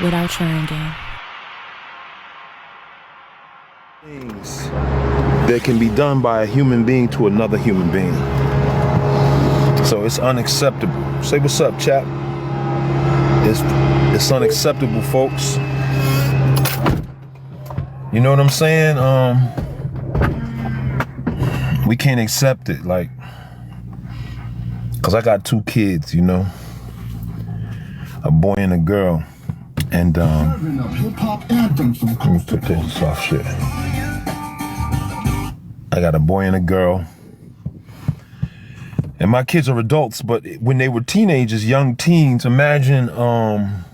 without trying again. Things that can be done by a human being to another human being. So it's unacceptable. Say what's up, chap. It's unacceptable, folks. You know what I'm saying? We can't accept it, like, cause I got 2 kids, you know, a boy and a girl, and let me put this off shit. I got a boy and a girl, and my kids are adults, but when they were teenagers, young teens, imagine a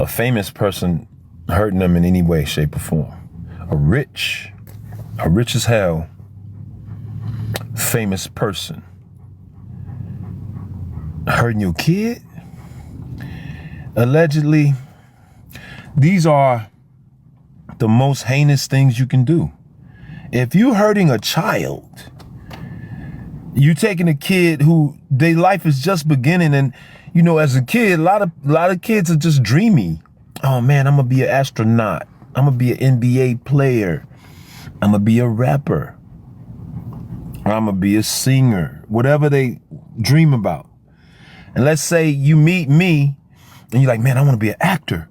famous person hurting them in any way, shape, or form. A rich as hell famous person hurting your kid. Allegedly, these are the most heinous things you can do. If you're hurting a child, you taking a kid who their life is just beginning, and you know, as a kid, a lot of kids are just dreamy. Oh man, I'm gonna be an astronaut. I'm gonna be an NBA player. I'm gonna be a rapper. I'm gonna be a singer. Whatever they dream about. And let's say you meet me and you're like, man, I wanna be an actor.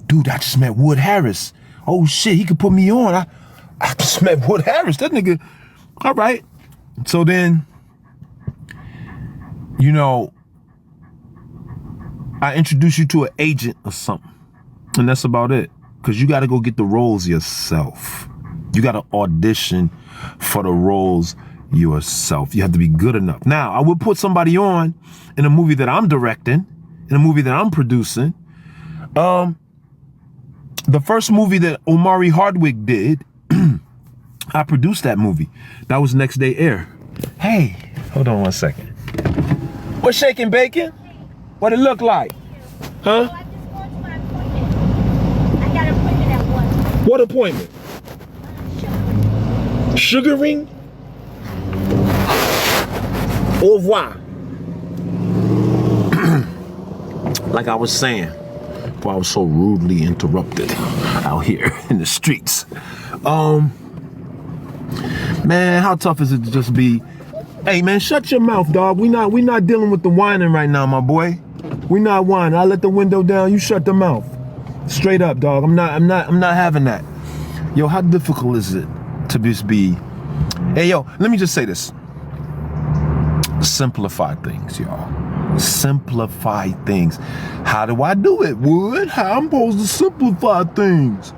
Dude, I just met Wood Harris. Oh shit, he could put me on. I just met Wood Harris. That nigga, all right. So then, you know, I introduce you to an agent or something. And that's about it. Because you got to go get the roles yourself. You got to audition for the roles yourself. You have to be good enough. Now, I would put somebody on in a movie that I'm directing, in a movie that I'm producing. The first movie that Omari Hardwick did, I produced that movie. That was Next Day Air. Hey, hold on one second. What's shaking bacon? What it look like? Huh? What appointment? Sugaring? Au revoir. Like I was saying, before I was so rudely interrupted out here in the streets. Man, how tough is it to just be, hey man, shut your mouth, dog. We not dealing with the whining right now, my boy. We not whining. I let the window down, you shut the mouth. Straight up, dog. I'm not having that. Yo, how difficult is it to just be, hey yo, let me just say this. Simplify things, y'all. Simplify things. How do I do it, Wood? How I'm supposed to simplify things?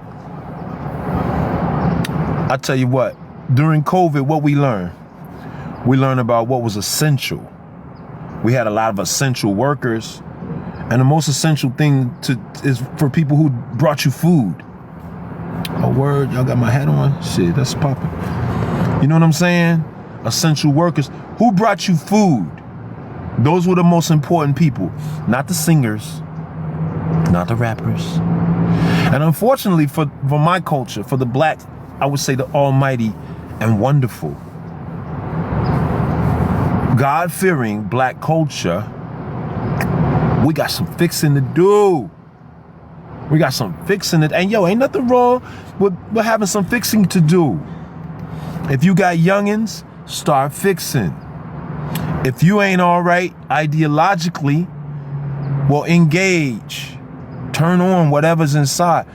I tell you what, during COVID, what we learned? We learned about what was essential. We had a lot of essential workers, and the most essential thing is for people who brought you food. Oh, word, y'all got my hat on? Shit, that's popping. You know what I'm saying? Essential workers. Who brought you food? Those were the most important people. Not the singers, not the rappers. And unfortunately for my culture, for the black, I would say the almighty and wonderful, God-fearing black culture, we got some fixing to do. We got some fixing it. And yo, ain't nothing wrong with having some fixing to do. If you got youngins, start fixing. If you ain't all right ideologically, well, engage. Turn on whatever's inside.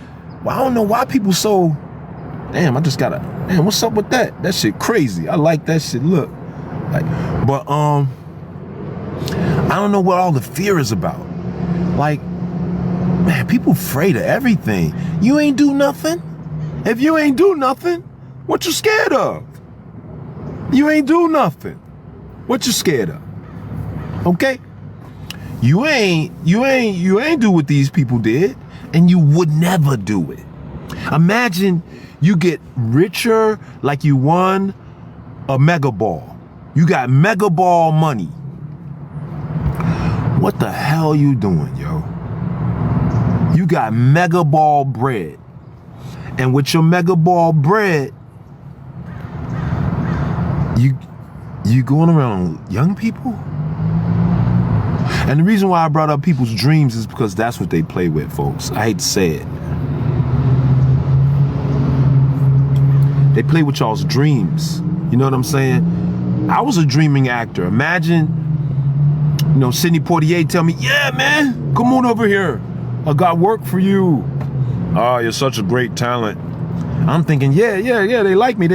Well, I don't know why people so, damn, man, what's up with that? That shit crazy. I like that shit. Look. But I don't know what all the fear is about. Like, man, people afraid of everything. You ain't do nothing. If you ain't do nothing, what you scared of? You ain't do nothing. What you scared of? Okay? You ain't do what these people did, and you would never do it. Imagine you get richer like you won a mega ball. You got mega ball money. What the hell you doing, yo? You got mega ball bread. And with your mega ball bread, you going around young people? And the reason why I brought up people's dreams is because that's what they play with, folks. I hate to say it. They play with y'all's dreams. You know what I'm saying? I was a dreaming actor. Imagine, you know, Sidney Poitier tell me, yeah, man, come on over here. I got work for you. Oh, you're such a great talent. I'm thinking, yeah, they like me.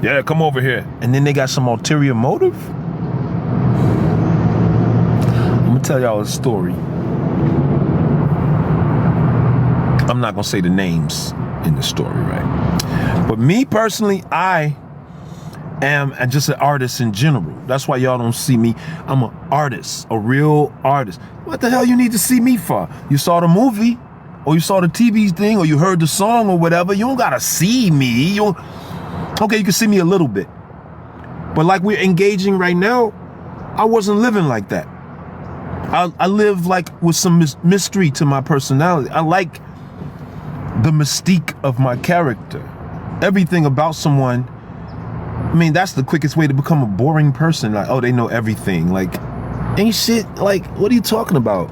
Yeah, come over here. And then they got some ulterior motive. I'm gonna tell y'all a story. I'm not gonna say the names in the story, right? But me personally, I am just an artist in general. That's why y'all don't see me. I'm an artist, a real artist. What the hell you need to see me for? You saw the movie, or you saw the TV thing, or you heard the song or whatever. You don't gotta see me. Okay, you can see me a little bit. But like we're engaging right now, I wasn't living like that. I live like with some mystery to my personality. I like the mystique of my character. Everything about someone, I mean, that's the quickest way to become a boring person. Like, oh, they know everything. Like, ain't shit. Like, what are you talking about?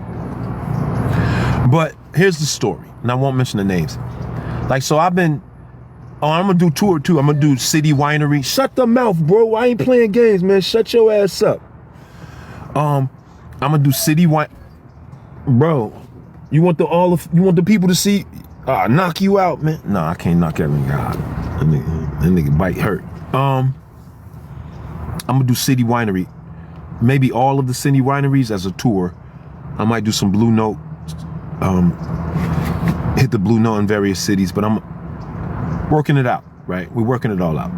But here's the story, and I won't mention the names. Like, so I'm gonna do tour 2. I'm gonna do City Winery. Shut the mouth, bro. I ain't playing games, man. Shut your ass up. I'm gonna do City Wine. Bro, you want the people to see? Knock you out, man. No, I can't knock everything out. That nigga bite hurt. I'm gonna do City Winery. Maybe all of the City Wineries as a tour. I might do some Blue Note. Hit the Blue Note in various cities, but I'm working it out, right? We're working it all out.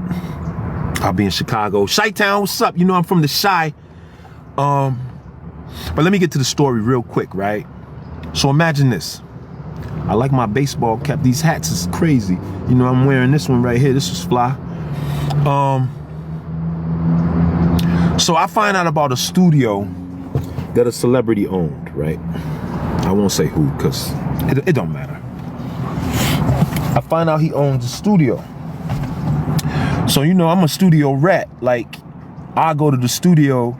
I'll be in Chicago. Chi-Town, what's up? You know I'm from the Chi. But let me get to the story real quick, right? So imagine this. I like my baseball cap. These hats is crazy. You know, I'm wearing this one right here. This is fly. So I find out about a studio that a celebrity owned, right? I won't say who, because it don't matter. I find out he owns a studio. So, you know, I'm a studio rat. Like, I go to the studio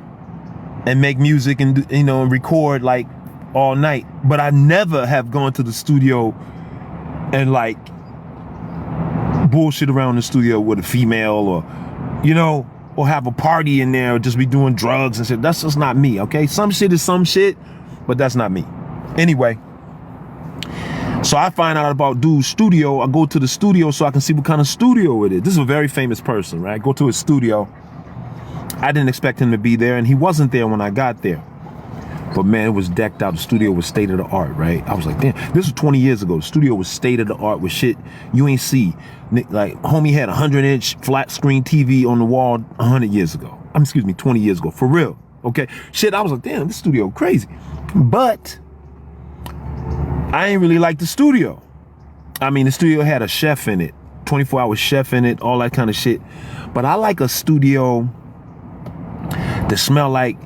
and make music and, you know, and record like all night. But I never have gone to the studio and like bullshit around the studio with a female, or, you know, or have a party in there, or just be doing drugs and shit. That's just not me, okay? Some shit is some shit, but that's not me. Anyway, so I find out about dude's studio. I go to the studio so I can see what kind of studio it is. This is a very famous person, right? I go to his studio. I didn't expect him to be there, and he wasn't there when I got there. But man, it was decked out. The studio was state of the art, right? I was like, damn, this was 20 years ago. The studio was state of the art with shit you ain't see. Like, homie had a 100-inch flat screen TV on the wall 100 years ago. 20 years ago, for real. Okay, shit, I was like, damn, this studio crazy. But I ain't really like the studio. I mean, the studio had a chef in it, 24-hour chef in it, all that kind of shit. But I like a studio that smell like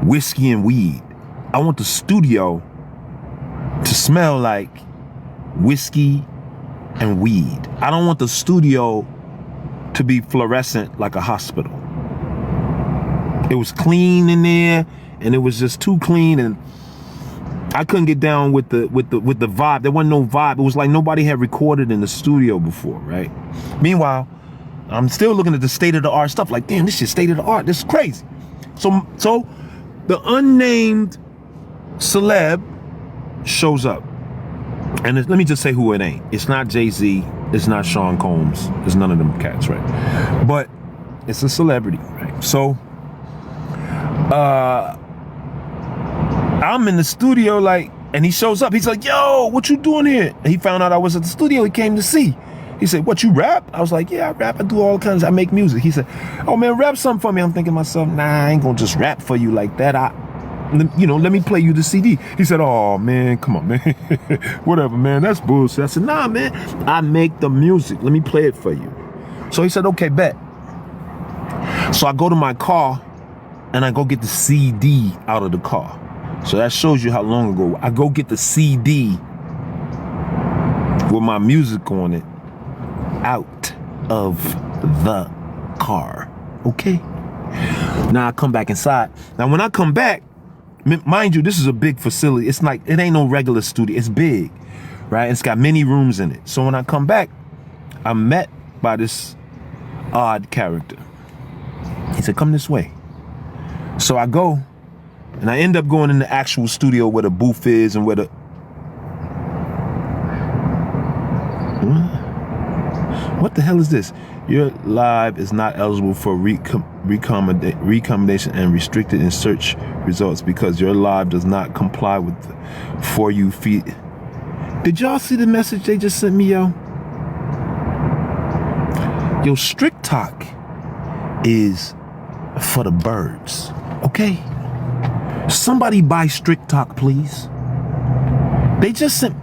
whiskey and weed. I want the studio to smell like whiskey and weed. I don't want the studio to be fluorescent like a hospital. It was clean in there, and it was just too clean, and I couldn't get down with the vibe. There wasn't no vibe. It was like nobody had recorded in the studio before, right? Meanwhile, I'm still looking at the state of the art stuff. Like, damn, this shit state of the art. This is crazy. So the unnamed celeb shows up, and let me just say who it ain't. It's not Jay-Z. It's not Sean Combs. It's none of them cats, right? But it's a celebrity, right? So, I'm in the studio, like, and he shows up. He's like, yo, what you doing here? And he found out I was at the studio. He came to see. He said, what, you rap? I was like, yeah, I rap. I do all kinds. I make music. He said, oh, man, rap something for me. I'm thinking to myself, nah, I ain't going to just rap for you like that. Let me play you the CD. He said, oh, man, come on, man. Whatever, man. That's bullshit. I said, nah, man, I make the music. Let me play it for you. So he said, okay, bet. So I go to my car and I go get the CD out of the car. So that shows you how long ago. I go get the CD with my music on it out of the car. Okay? Now I come back inside. Now when I come back, Mind you, this is a big facility. It's like, it ain't no regular studio. It's big, right? It's got many rooms in it. So when I come back, I'm met by this odd character. He said, come this way. So I go, and I end up going in the actual studio where the booth is and where the... What the hell is this? Your live is not eligible for recommendation and restricted in search results because your live does not comply with the For You feed. Did y'all see the message they just sent me, yo? Yo, Strict Talk is for the birds, okay? Somebody buy Strict Talk, please. They just sent,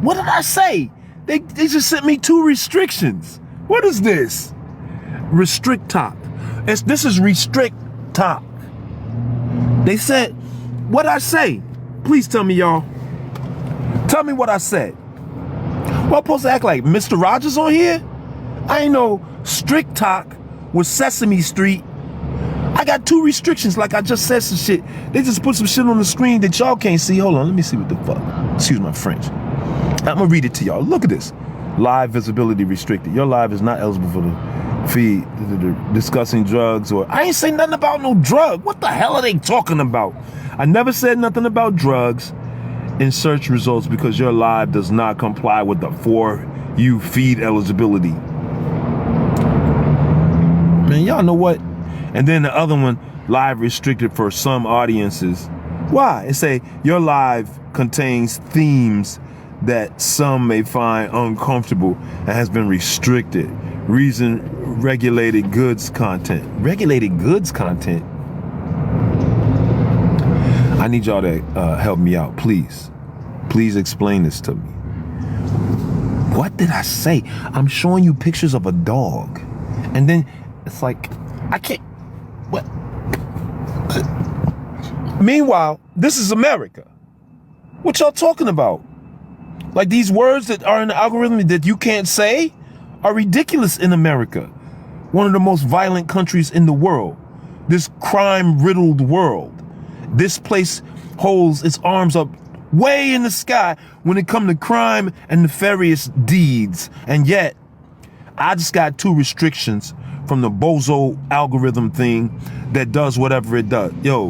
what did I say? They just sent me 2 restrictions. What is this? Restrict Talk. This is Restrict Talk. They said, what'd I say? Please tell me, y'all. Tell me what I said. Well, I'm supposed to act like Mr. Rogers on here? I ain't no Strict Talk with Sesame Street. I got 2 restrictions like I just said some shit. They just put some shit on the screen that y'all can't see. Hold on, let me see what the fuck. Excuse my French. I'm gonna read it to y'all. Look at this. Live visibility restricted. Your live is not eligible for the feed discussing drugs or... I ain't say nothing about no drug. What the hell are they talking about? I never said nothing about drugs in search results because your live does not comply with the For You feed eligibility. Man, y'all know what? And then the other one, live restricted for some audiences. Why? It say your live contains themes that some may find uncomfortable and has been restricted. Reason, regulated goods content. Regulated goods content? I need y'all to help me out, please. Please explain this to me. What did I say? I'm showing you pictures of a dog. And then it's like, I can't, what? Meanwhile, this is America. What y'all talking about? Like these words that are in the algorithm that you can't say are ridiculous in America. One of the most violent countries in the world. This crime-riddled world. This place holds its arms up way in the sky when it comes to crime and nefarious deeds. And yet, I just got 2 restrictions from the bozo algorithm thing that does whatever it does. Yo,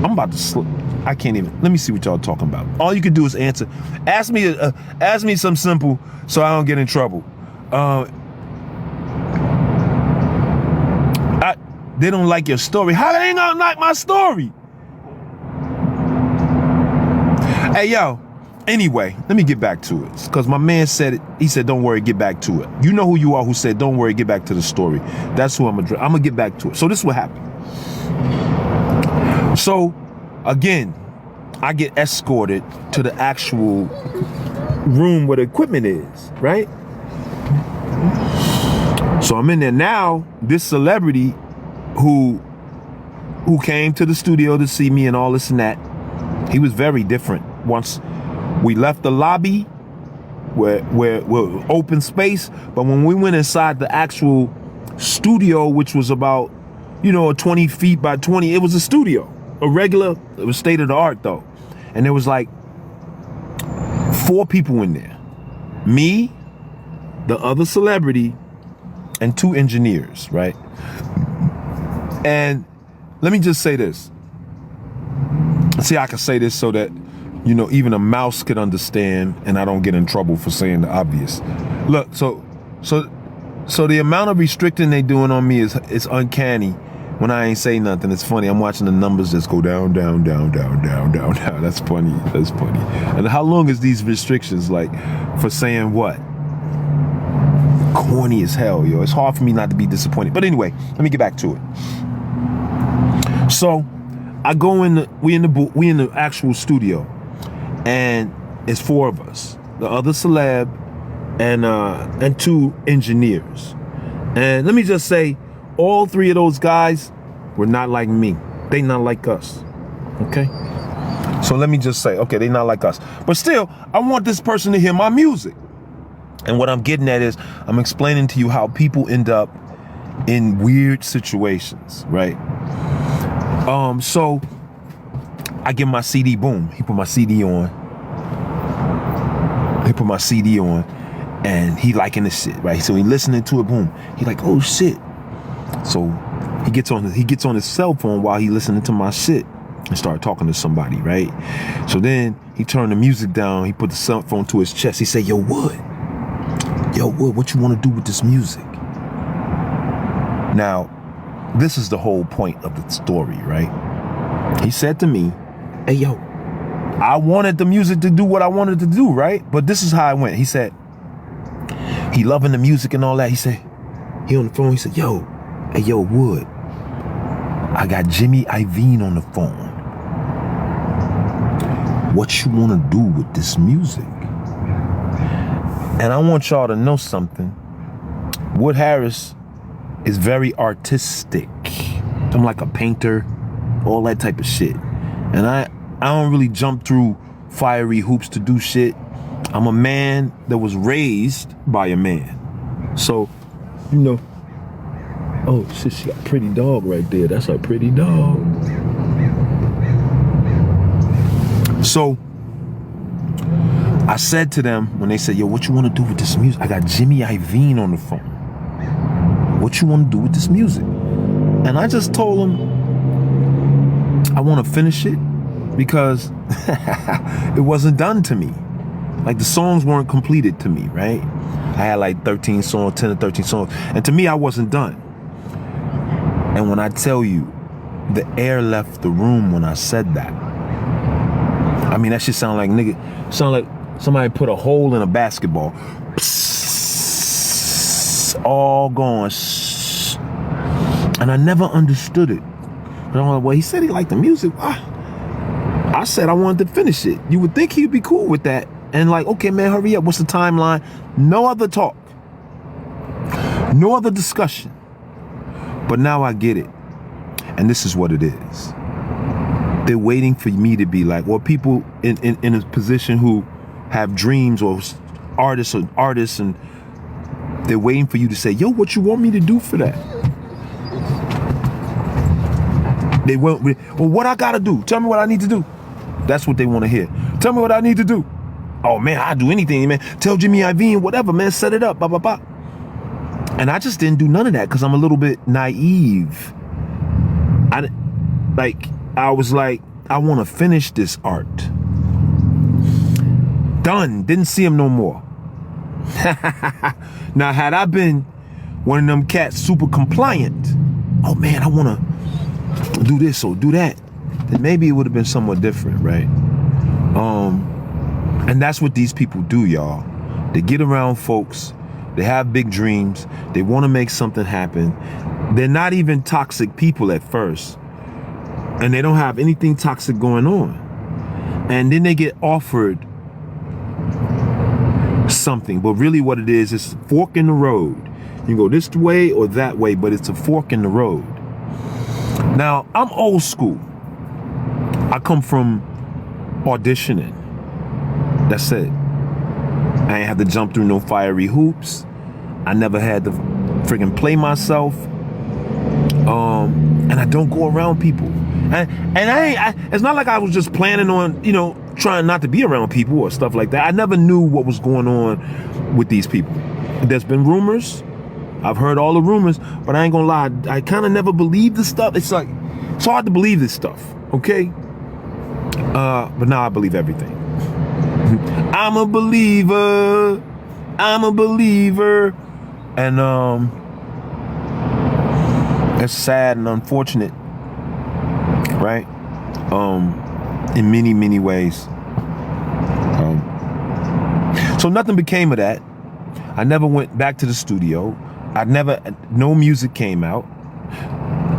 I'm about to slip. I can't even. Let me see what y'all talking about. All you can do is answer. Ask me something simple so I don't get in trouble. They don't like your story. How they ain't gonna like my story? Hey, yo. Anyway, let me get back to it. Because my man said it. He said, don't worry, get back to it. You know who you are who said, don't worry, get back to the story. That's who I'm going to get back to it. So this is what happened. So, again, I get escorted to the actual room where the equipment is, right? So I'm in there now. This celebrity who came to the studio to see me and all this and that, he was very different. Once we left the lobby where open space, but when we went inside the actual studio, which was about, 20 feet by 20, it was a studio. A regular, it was state of the art though. And there was like 4 people in there. Me, the other celebrity, and 2 engineers, right? And let me just say this. See, I can say this so that, even a mouse could understand and I don't get in trouble for saying the obvious. Look, so the amount of restricting they doing on me is uncanny. When I ain't say nothing, it's funny. I'm watching the numbers just go down, down, down, down, down, down, down. That's funny. That's funny. And how long is these restrictions like for saying what? Corny as hell, yo. It's hard for me not to be disappointed. But anyway, let me get back to it. So I go we in the actual studio, and it's 4 of us. The other celeb and 2 engineers. And let me just say, all 3 of those guys were not like me. They not like us. Okay? So let me just say, okay, they not like us. But still, I want this person to hear my music. And what I'm getting at is, I'm explaining to you how people end up in weird situations, right? So I give my CD, boom. He put my CD on. And he liking the shit, right? So he listening to it, boom. He like, oh shit. So he gets on his cell phone while he listening to my shit and start talking to somebody, right? So then he turned the music down. He put the cell phone to his chest. He said, yo, Wood, what you want to do with this music? Now, this is the whole point of the story, right? He said to me, hey, yo, I wanted the music to do what I wanted to do, right? But this is how it went. He said, he loving the music and all that. He said, he on the phone, he said, hey, yo, Wood, I got Jimmy Iovine on the phone. What you want to do with this music? And I want y'all to know something. Wood Harris is very artistic. I'm like a painter, all that type of shit. And I don't really jump through fiery hoops to do shit. I'm a man that was raised by a man. So, you know, oh shit, she got a pretty dog right there. That's a pretty dog. So I said to them when they said, yo, what you want to do with this music? I got Jimmy Iovine on the phone. What you want to do with this music? And I just told him I want to finish it because it wasn't done to me. Like the songs weren't completed to me, right? I had like 13 songs, 10 or 13 songs. And to me, I wasn't done. And when I tell you, the air left the room when I said that. I mean, that shit sound like somebody put a hole in a basketball. Psst, all gone. Shh. And I never understood it. And I'm like, well, he said he liked the music. I said I wanted to finish it. You would think he'd be cool with that. And like, okay, man, hurry up. What's the timeline? No other talk. No other discussion. But now I get it. And this is what it is. They're waiting for me to be like, well, people in a position who have dreams or artists and they're waiting for you to say, yo, what you want me to do for that? They won't, well, what I gotta do? Tell me what I need to do. That's what they want to hear. Tell me what I need to do. Oh man, I'll do anything, man. Tell Jimmy Iovine, whatever, man, set it up, blah, blah, blah. And I just didn't do none of that because I'm a little bit naive. I was like, I want to finish this art. Done. Didn't see him no more. Now, had I been one of them cats super compliant, oh man, I want to do this or do that, then maybe it would have been somewhat different, right? And that's what these people do, y'all. They get around folks. They have big dreams. They want to make something happen. They're not even toxic people at first. And they don't have anything toxic going on. And then they get offered something. But really what it is a fork in the road. You can go this way or that way, but it's a fork in the road. Now, I'm old school. I come from auditioning. That's it. I ain't have to jump through no fiery hoops. I never had to friggin' play myself. And I don't go around people. And it's not like I was just planning on, trying not to be around people or stuff like that. I never knew what was going on with these people. There's been rumors. I've heard all the rumors, but I ain't gonna lie. I kind of never believed this stuff. It's like, it's hard to believe this stuff, okay? But now I believe everything. I'm a believer. And it's sad and unfortunate, right? In many, many ways. So nothing became of that. I never went back to the studio. No music came out.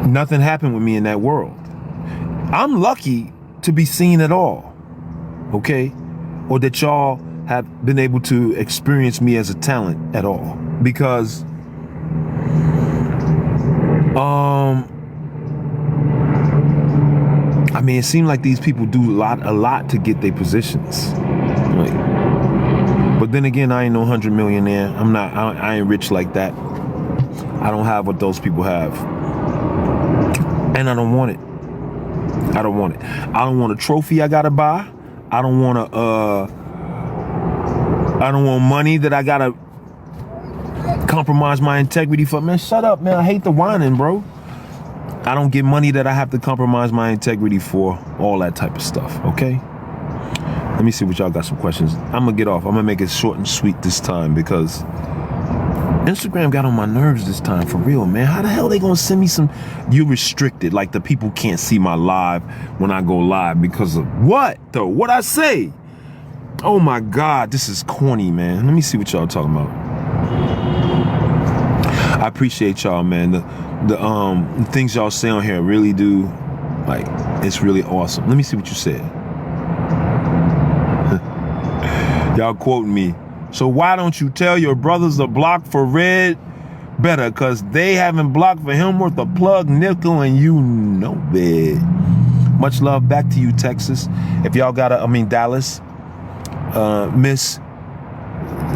Nothing happened with me in that world. I'm lucky to be seen at all, okay? Or that y'all have been able to experience me as a talent at all. Because I mean, it seemed like these people do a lot to get their positions. But then again, I ain't no 100 millionaire. I ain't rich like that. I don't have what those people have. And I don't want it. I don't want it. I don't want a trophy I gotta buy. I don't want money that I gotta compromise my integrity for. Man, shut up, man. I hate the whining, bro. I don't get money that I have to compromise my integrity for. All that type of stuff, okay? Let me see what y'all got some questions. I'm gonna get off. I'm gonna make it short and sweet this time because Instagram got on my nerves this time, for real, man. How the hell they gonna send me some, you restricted, like the people can't see my live when I go live because of what, though? What I say? Oh my God, this is corny, man. Let me see what y'all talking about. I appreciate y'all, man. The things y'all say on here really do, like, it's really awesome. Let me see what you said. Y'all quoting me. So why don't you tell your brothers to block for Red better? Cause they haven't blocked for him worth a plug nickel and you know it. Much love back to you, Texas. If y'all got Dallas. Miss,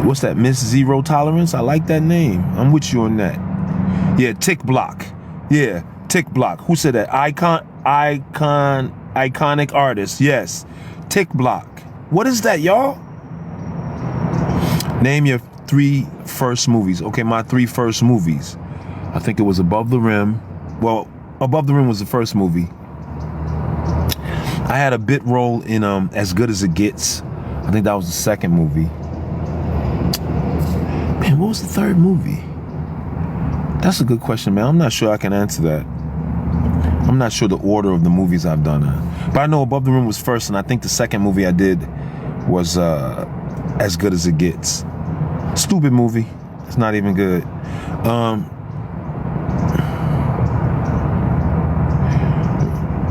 what's that? Miss Zero Tolerance? I like that name. I'm with you on that. Yeah, Tick Block. Yeah, Tick Block. Who said that? Iconic artist. Yes. Tick Block. What is that, y'all? Name your 3 first movies. Okay, my 3 first movies. I think it was Above the Rim. Well, Above the Rim was the first movie. I had a bit role in As Good as It Gets. I think that was the second movie. Man, what was the third movie? That's a good question, man. I'm not sure I can answer that. I'm not sure the order of the movies I've done. But I know Above the Rim was first, and I think the second movie I did was As Good as It Gets. Stupid movie. It's not even good.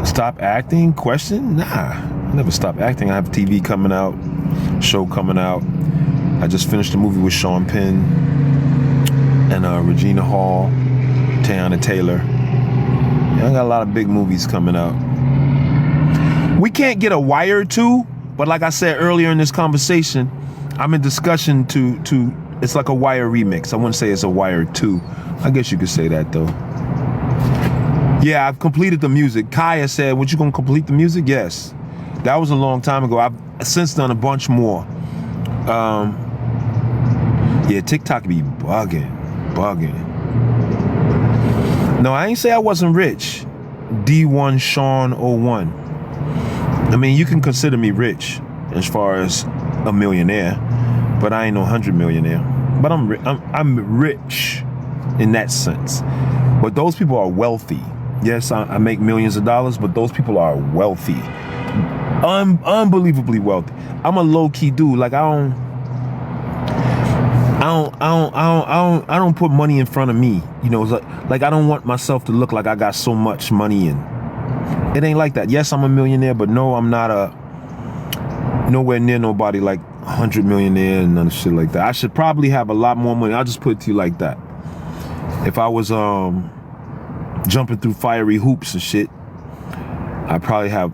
Stop acting? Question? Nah. I never stopped acting. I have TV coming out, show coming out. I just finished a movie with Sean Penn and Regina Hall, Teyana Taylor. Yeah, I got a lot of big movies coming out. We can't get a Wire 2, but like I said earlier in this conversation, I'm in discussion to it's like a Wire remix. I wouldn't say it's a Wire 2. I guess you could say that though. Yeah, I've completed the music. Kaya said, "What, you gonna complete the music?" Yes. That was a long time ago. I've since done a bunch more. Yeah, TikTok be bugging. No, I ain't say I wasn't rich. D1 Sean 01. I mean, you can consider me rich as far as a millionaire, but I ain't no 100 millionaire. But I'm rich in that sense. But those people are wealthy. Yes, I make millions of dollars, but those people are wealthy. Unbelievably wealthy. I'm a low-key dude. Like I don't put money in front of me. You know, it's like I don't want myself to look like I got so much money, and it ain't like that. Yes, I'm a millionaire, but no, I'm not nowhere near nobody like 100 millionaire and none of shit like that. I should probably have a lot more money. I'll just put it to you like that. If I was jumping through fiery hoops and shit, I probably have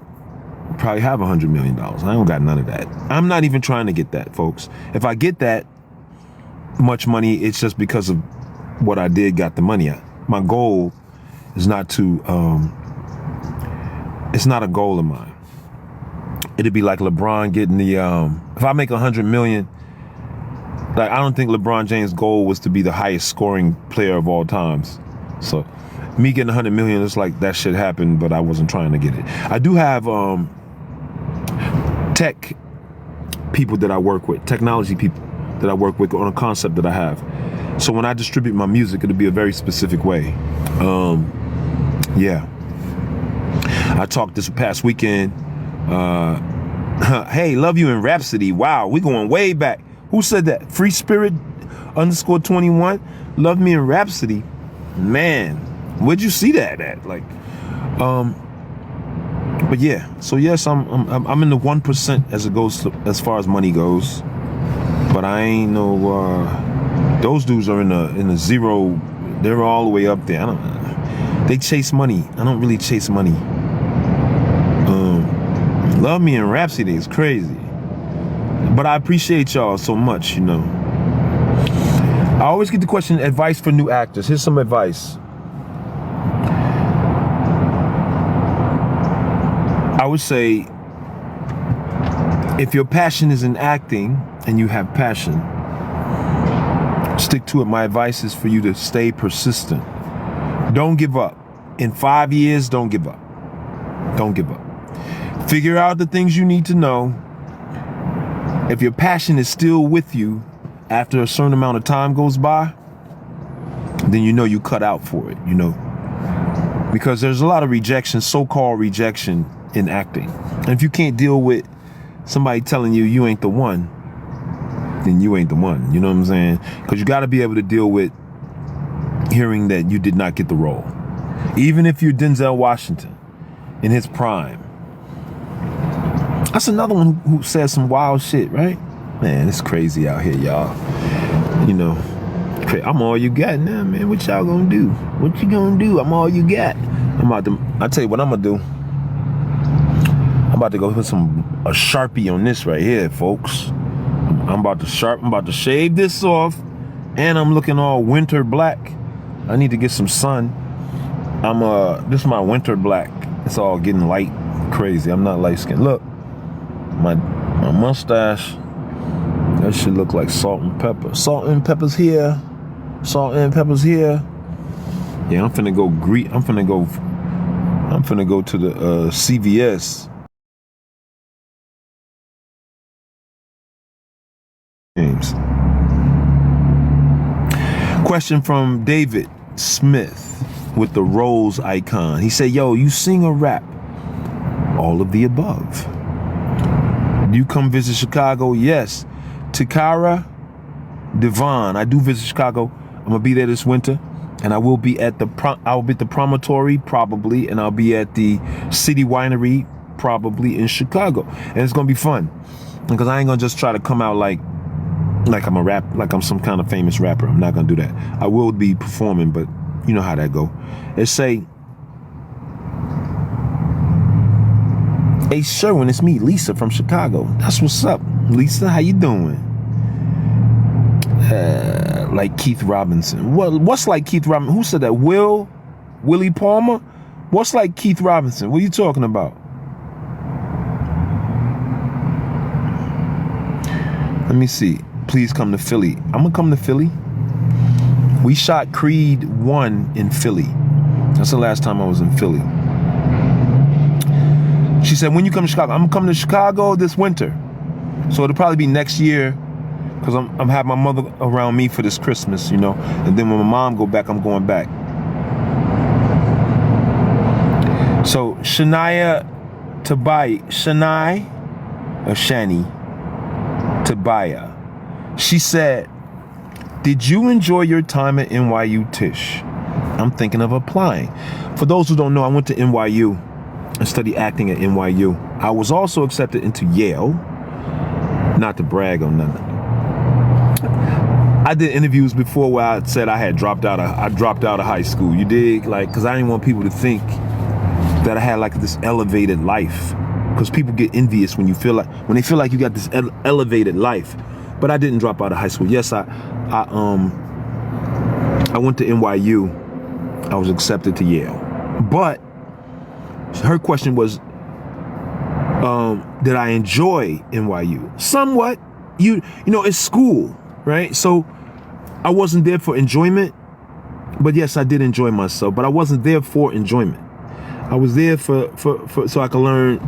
$100 million. I don't got none of that. I'm not even trying to get that, folks. If I get that much money, it's just because of what I got the money at. My goal is not to, it's not a goal of mine. It'd be like LeBron getting the, if I make 100 million, like I don't think LeBron James' goal was to be the highest scoring player of all times. So me getting 100 million, it's like that shit happened, but I wasn't trying to get it. I do have tech people that I work with, technology people that I work with on a concept that I have. So when I distribute my music, it'll be a very specific way. Yeah. I talked this past weekend. Hey, love you in Rhapsody. Wow, we going way back. Who said that? Free Spirit _21. Love me in Rhapsody. Man, where'd you see that at? Like, but yeah. So yes, I'm in the 1% as it goes as far as money goes. But I ain't no. Those dudes are in the zero. They're all the way up there. They chase money. I don't really chase money. Love me in Rhapsody is crazy. But I appreciate y'all so much, you know. I always get the question, advice for new actors. Here's some advice. I would say, if your passion is in acting and you have passion, stick to it. My advice is for you to stay persistent. Don't give up. In 5 years, don't give up. Don't give up. Figure out the things you need to know. If your passion is still with you after a certain amount of time goes by, then you know you cut out for it, because there's a lot of rejection, so-called rejection in acting. And if you can't deal with somebody telling you ain't the one, then you ain't the one. You know what I'm saying? Because you got to be able to deal with hearing that you did not get the role. Even if you're Denzel Washington in his prime. That's another one who says some wild shit, right? Man, it's crazy out here, y'all. I'm all you got now, man. What y'all gonna do? What you gonna do? I'm all you got. I'll tell you what I'm gonna do. I'm about to go put a Sharpie on this right here, folks. I'm about to shave this off, and I'm looking all winter black. I need to get some sun. This is my winter black. It's all getting light, crazy. I'm not light skinned. Look, my mustache, that should look like salt and pepper. Salt and pepper's here. Salt and pepper's here. Yeah, I'm finna go to the CVS. James. Question from David Smith with the Rose icon. He said, yo, you sing or rap? All of the above. Do you come visit Chicago? Yes. Takara Devon. I do visit Chicago. I'm gonna be there this winter, and I will be at the Promontory probably, and I'll be at the City Winery probably in Chicago, and it's gonna be fun because I ain't gonna just try to come out like I'm some kind of famous rapper. I'm not gonna do that. I will be performing, but you know how that go. It say, hey Sherwin, it's me, Lisa from Chicago. That's what's up, Lisa. How you doing? Like Keith Robinson. What's like Keith Robinson? Who said that? Willie Palmer? What's like Keith Robinson? What are you talking about? Let me see. Please come to Philly. I'm gonna come to Philly. We shot Creed 1 in Philly. That's the last time I was in Philly. She said, when you come to Chicago? I'm gonna come to Chicago this winter. So it'll probably be next year, because I'm having my mother around me for this Christmas, and then when my mom go back, I'm going back. So Shania Tabaya, she said, did you enjoy your time at NYU, Tish? I'm thinking of applying. For those who don't know, I went to NYU and studied acting at NYU. I was also accepted into Yale, not to brag on nothing. I did interviews before where I said I dropped out of high school. You dig? Because I didn't want people to think that I had this elevated life. Because people get envious when they feel like you got this elevated life. But I didn't drop out of high school. Yes, I went to NYU. I was accepted to Yale. But her question was, did I enjoy NYU? Somewhat. It's school, right? So I wasn't there for enjoyment, but yes, I did enjoy myself, but I wasn't there for enjoyment. I was there for so I could learn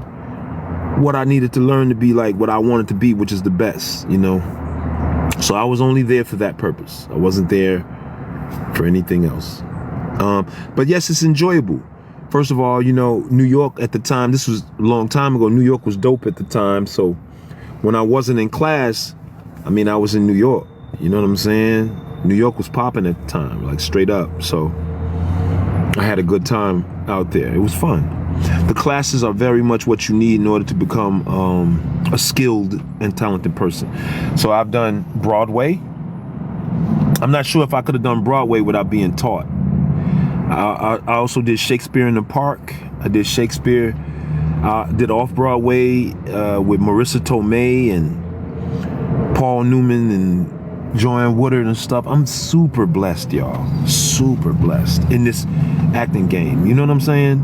what I needed to learn to be like what I wanted to be, which is the best, So I was only there for that purpose. I wasn't there for anything else. But yes, it's enjoyable. First of all, New York at the time, this was a long time ago, New York was dope at the time. So when I wasn't in class, I was in New York. You know what I'm saying? New York was popping at the time, straight up. So I had a good time out there. It was fun. The classes are very much what you need in order to become a skilled and talented person. So I've done Broadway. I'm not sure if I could have done Broadway without being taught. I also did Shakespeare in the Park. I did Shakespeare. I did Off-Broadway with Marissa Tomei and Paul Newman and Joanne Woodard and stuff. I'm super blessed, y'all. Super blessed in this acting game. You know what I'm saying?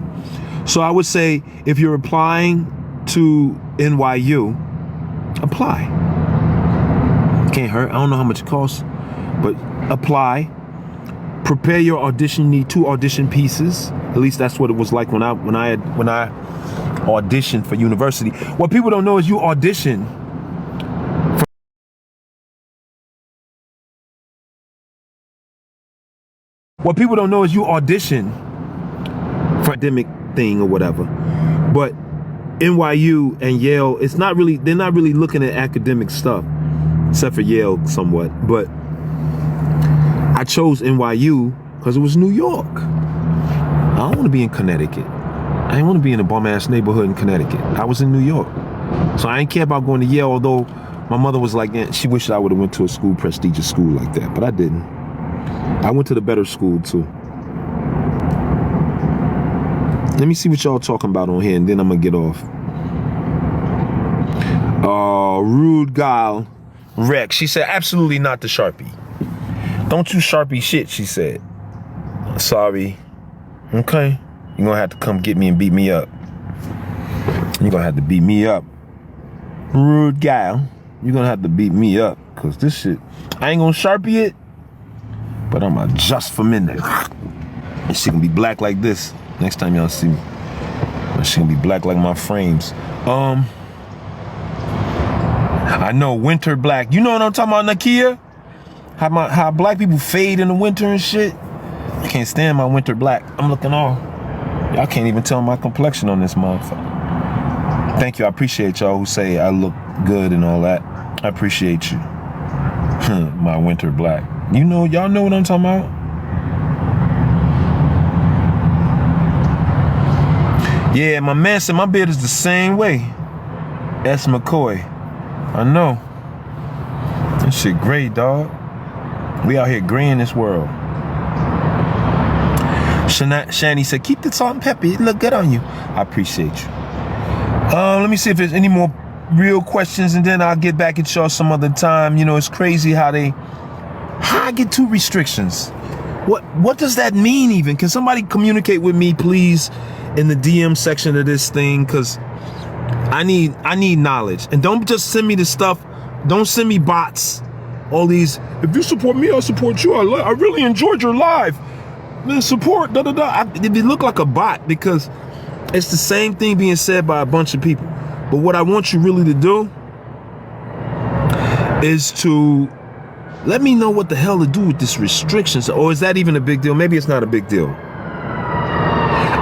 So I would say if you're applying to NYU, apply. Can't hurt. I don't know how much it costs, but apply. Prepare your audition. You need 2 audition pieces. At least that's what it was like when I auditioned for university. What people don't know is you audition for academic thing or whatever. But NYU and Yale, they're not really looking at academic stuff, except for Yale somewhat. But I chose NYU because it was New York. I don't want to be in Connecticut. I didn't want to be in a bum ass neighborhood in Connecticut. I was in New York. So I didn't care about going to Yale, although my mother was like, she wished I would have went to a prestigious school like that, but I didn't. I went to the better school too. Let me see what y'all talking about on here, and then I'm gonna get off. Rude Guile Rex. She said, absolutely not the Sharpie. Don't you Sharpie shit, she said. Sorry. Okay. You're gonna have to come get me and beat me up. You're gonna have to beat me up. Rude Guile. You're gonna have to beat me up, cause this shit, I ain't gonna Sharpie it, but I'm adjust for minute. This shit gonna be black like this. Next time y'all see me, this shit gonna be black like my frames. I know, winter black. You know what I'm talking about, Nakia? How black people fade in the winter and shit. I can't stand my winter black. I'm looking all. Y'all can't even tell my complexion on this motherfucker. Thank you. I appreciate y'all who say I look good and all that. I appreciate you. My winter black. You know, y'all know what I'm talking about? Yeah, my man said my beard is the same way. S. McCoy. I know. That shit gray, dog. We out here gray in this world. Shani said, keep the salt and pepper. It look good on you. I appreciate you. Let me see if there's any more real questions, and then I'll get back at y'all some other time. You know, it's crazy how I get 2 restrictions. What does that mean even? Can somebody communicate with me, please, in the DM section of this thing? Because I need knowledge. And don't just send me the stuff. Don't send me bots. All these, if you support me, I'll support you. I really enjoyed your live. Man, support, It look like a bot because it's the same thing being said by a bunch of people. But what I want you really to do is to let me know what the hell to do with this restrictions. Or is that even a big deal? Maybe it's not a big deal.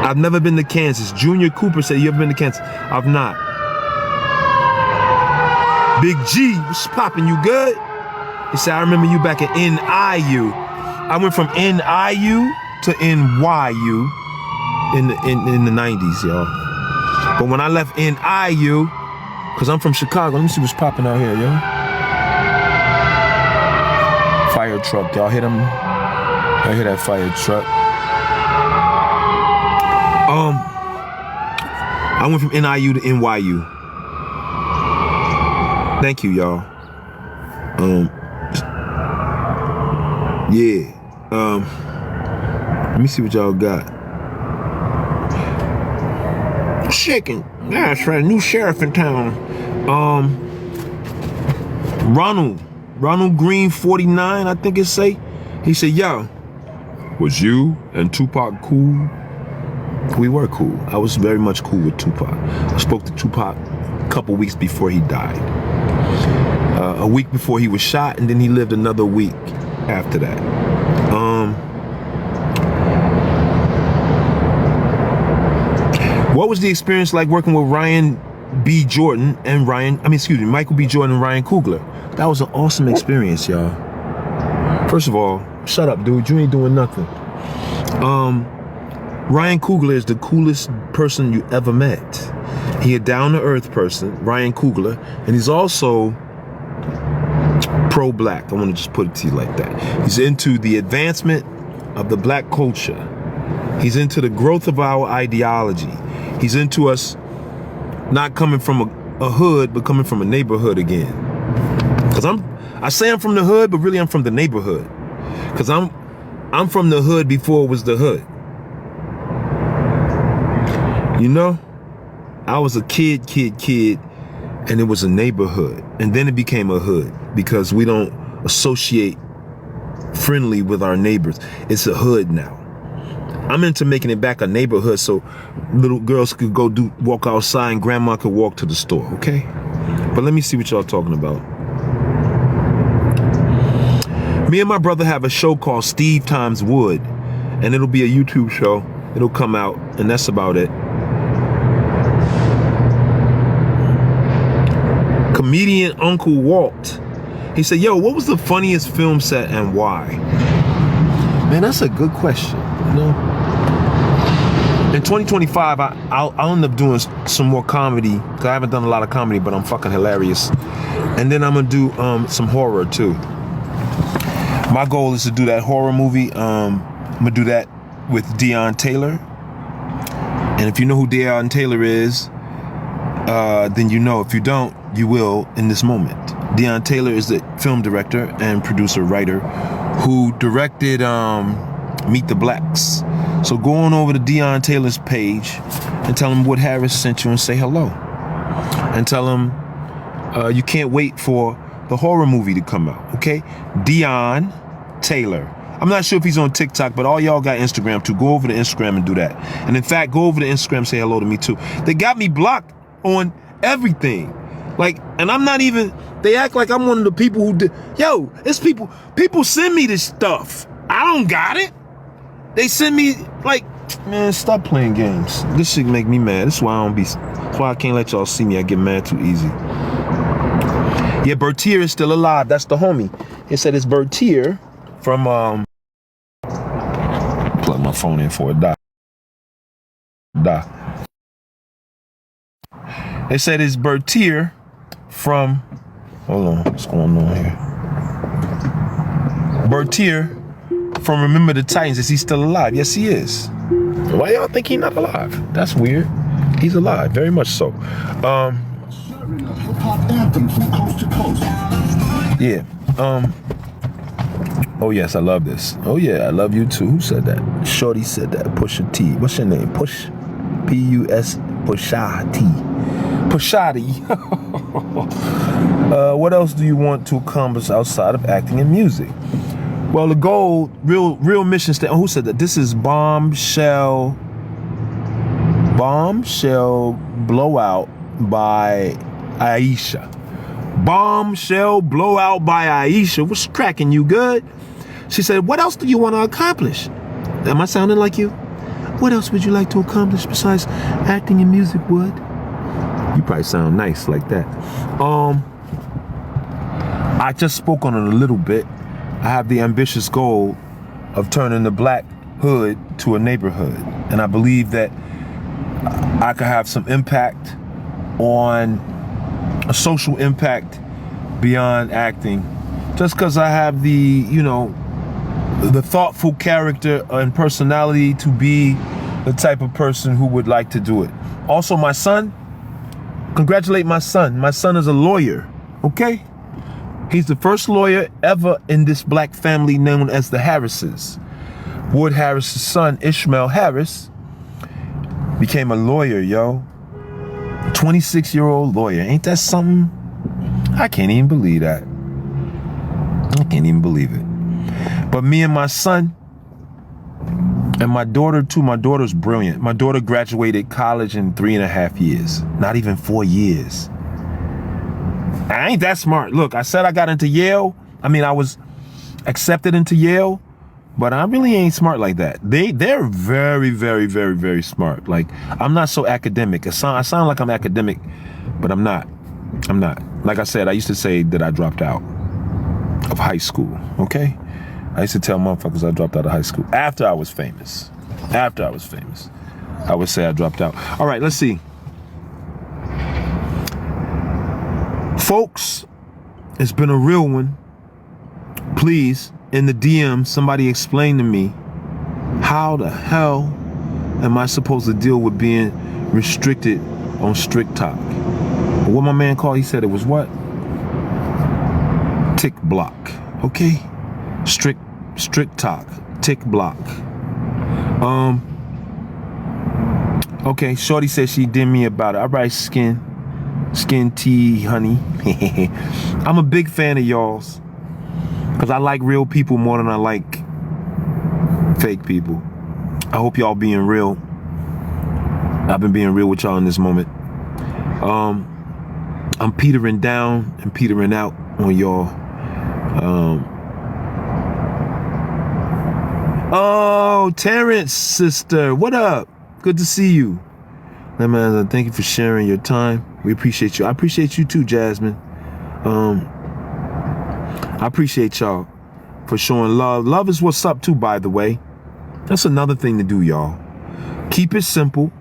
I've never been to Kansas. Junior Cooper said, you ever been to Kansas? I've not. Big G, what's poppin'? You good? He said, I remember you back at NIU. I went from NIU to NYU in the 90s, y'all. But when I left NIU, because I'm from Chicago, let me see what's popping out here, yo. Fire truck, y'all hear them? I hear that fire truck. I went from NIU to NYU. Thank you, y'all. Yeah. Let me see what y'all got. Chicken. That's right. New sheriff in town. Ronald Green 49, I think it say. He said, yo, was you and Tupac cool? We were cool. I was very much cool with Tupac. I spoke to Tupac a couple weeks before he died. A week before he was shot, and then he lived another week after that. What was the experience like working with Michael B. Jordan and Ryan Coogler? That was an awesome experience, y'all. First of all, shut up, dude. You ain't doing nothing. Ryan Coogler is the coolest person you ever met. He a down-to-earth person, Ryan Coogler, and he's also pro-black. I want to just put it to you like that. He's into the advancement of the black culture. He's into the growth of our ideology. He's into us not coming from a hood, but coming from a neighborhood again. Because I say I'm from the hood, but really I'm from the neighborhood. Because I'm from the hood before it was the hood. You know, I was a kid, and it was a neighborhood. And then it became a hood because we don't associate friendly with our neighbors. It's a hood now. I'm into making it back a neighborhood so little girls could go walk outside and grandma could walk to the store, okay? But let me see what y'all talking about. Me and my brother have a show called Steve Times Wood, and it'll be a YouTube show. It'll come out, and that's about it. Comedian Uncle Walt. He said, yo, what was the funniest film set and why? Man, that's a good question, you know? In 2025, I'll end up doing some more comedy, because I haven't done a lot of comedy, but I'm fucking hilarious. And then I'm gonna do some horror too. My goal is to do that horror movie. I'm gonna do that with Deon Taylor. And if you know who Deon Taylor is, then you know. If you don't, you will in this moment. Deon Taylor is the film director and producer writer who directed Meet the Blacks. So go on over to Deon Taylor's page and tell him Wood Harris sent you and say hello. And tell him you can't wait for the horror movie to come out, okay? Deon Taylor. I'm not sure if he's on TikTok, but all y'all got Instagram too. Go over to Instagram and do that. And in fact, go over to Instagram and say hello to me too. They got me blocked on everything. Like, and I'm not even, they act like I'm one of the people who did. Yo, it's people send me this stuff. I don't got it. They send me, like, man, stop playing games. This shit make me mad. That's why that's why I can't let y'all see me. I get mad too easy. Yeah, Bertier is still alive. That's the homie. He said it's Bertier from, plug my phone in for it. They said it's Bertier from, hold on, what's going on here? Bertier from Remember the Titans. Is he still alive? Yes, he is. Why y'all think he's not alive? That's weird. He's alive, very much so. Yeah. Oh yes, I love this. Oh yeah, I love you too. Who said that? Shorty said that. Pusha T. What's your name? Push. P-U-S. Pusha T. Pushati. What else do you want to accomplish outside of acting and music? Well, the goal, real mission statement. Who said that? This is Bombshell Blowout by Aisha. Bombshell Blowout by Aisha. What's cracking? You good? She said, what else do you want to accomplish? Am I sounding like you? What else would you like to accomplish besides acting and music, Wood? You probably sound nice like that. I just spoke on it a little bit. I have the ambitious goal of turning the black hood to a neighborhood. And I believe that I could have some impact on a social impact beyond acting. Just because I have the, the thoughtful character and personality to be the type of person who would like to do it. Also, my son, congratulate my son. My son is a lawyer, okay? He's the first lawyer ever in this black family known as the Harrises. Wood Harris' son, Ishmael Harris, became a lawyer, yo. 26-year-old lawyer. Ain't that something? I can't even believe that. I can't even believe it. But me and my son, and my daughter too, my daughter's brilliant. My daughter graduated college in 3.5 years. Not even 4 years. I ain't that smart. Look, I said I got into Yale. I mean, I was accepted into Yale, but I really ain't smart like that. They're very, very, very, very smart. Like, I'm not so academic. I sound like I'm academic, but I'm not. I'm not. Like I said, I used to say that I dropped out of high school, okay? I used to tell motherfuckers I dropped out of high school after I was famous. After I was famous, I would say I dropped out. All right, let's see. Folks, it's been a real one. Please, in the DM, somebody explain to me, how the hell am I supposed to deal with being restricted on Strict Talk? What my man called, he said it was what? Tick block, okay? Strict Talk, tick block. Okay, Shorty said she did me about it. All right, Skin T, honey. I'm a big fan of y'all's because I like real people more than I like fake people. I hope y'all being real. I've been being real with y'all in this moment. I'm petering down and petering out on y'all. Oh, Terrence, sister, what up? Good to see you. Man, thank you for sharing your time. We appreciate you. I appreciate you too, Jasmine. I appreciate y'all for showing love. Love is what's up too, by the way. That's another thing to do, y'all. Keep it simple.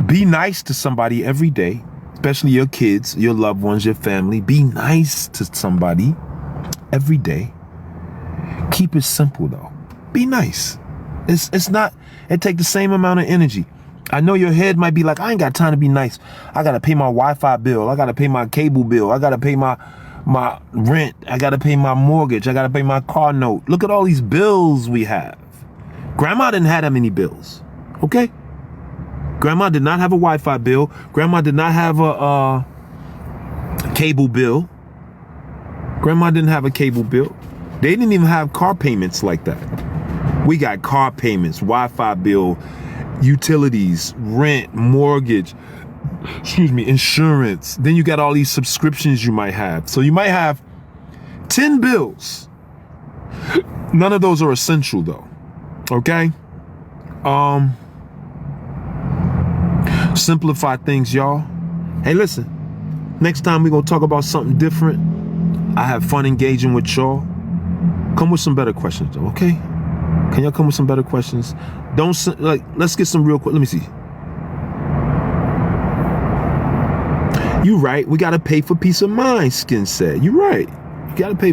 Be nice to somebody every day, especially your kids, your loved ones, your family. Be nice to somebody every day. Keep it simple though. Be nice. It's not, it take the same amount of energy. I know your head might be like, I ain't got time to be nice. I gotta pay my Wi-Fi bill. I gotta pay my cable bill. I gotta pay my rent. I gotta pay my mortgage. I gotta pay my car note. Look at all these bills we have. Grandma didn't have that many bills, okay? Grandma did not have a Wi-Fi bill. Grandma did not have a cable bill. Grandma didn't have a cable bill. They didn't even have car payments like that. We got car payments, Wi-Fi bill, utilities, rent, mortgage, insurance. Then you got all these subscriptions you might have. So you might have 10 bills. None of those are essential though, okay? Simplify things, y'all. Hey, listen, next time we're gonna talk about something different. I have fun engaging with y'all. Come with some better questions though, okay? Can y'all come with some better questions? Don't, like, let's get some real, let me see. You right, we gotta pay for peace of mind, Skin said. You right, you gotta pay.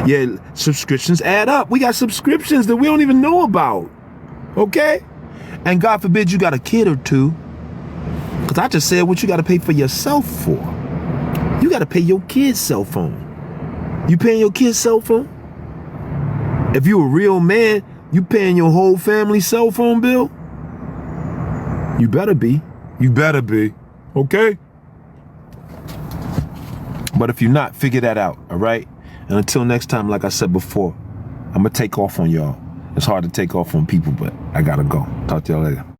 Yeah, subscriptions add up. We got subscriptions that we don't even know about, okay? And God forbid you got a kid or two, because I just said what you gotta pay for yourself for. You gotta pay your kid's cell phone. You paying your kid's cell phone? If you a real man, you paying your whole family's cell phone bill? You better be. You better be. Okay? But if you're not, figure that out, all right? And until next time, like I said before, I'm going to take off on y'all. It's hard to take off on people, but I got to go. Talk to y'all later.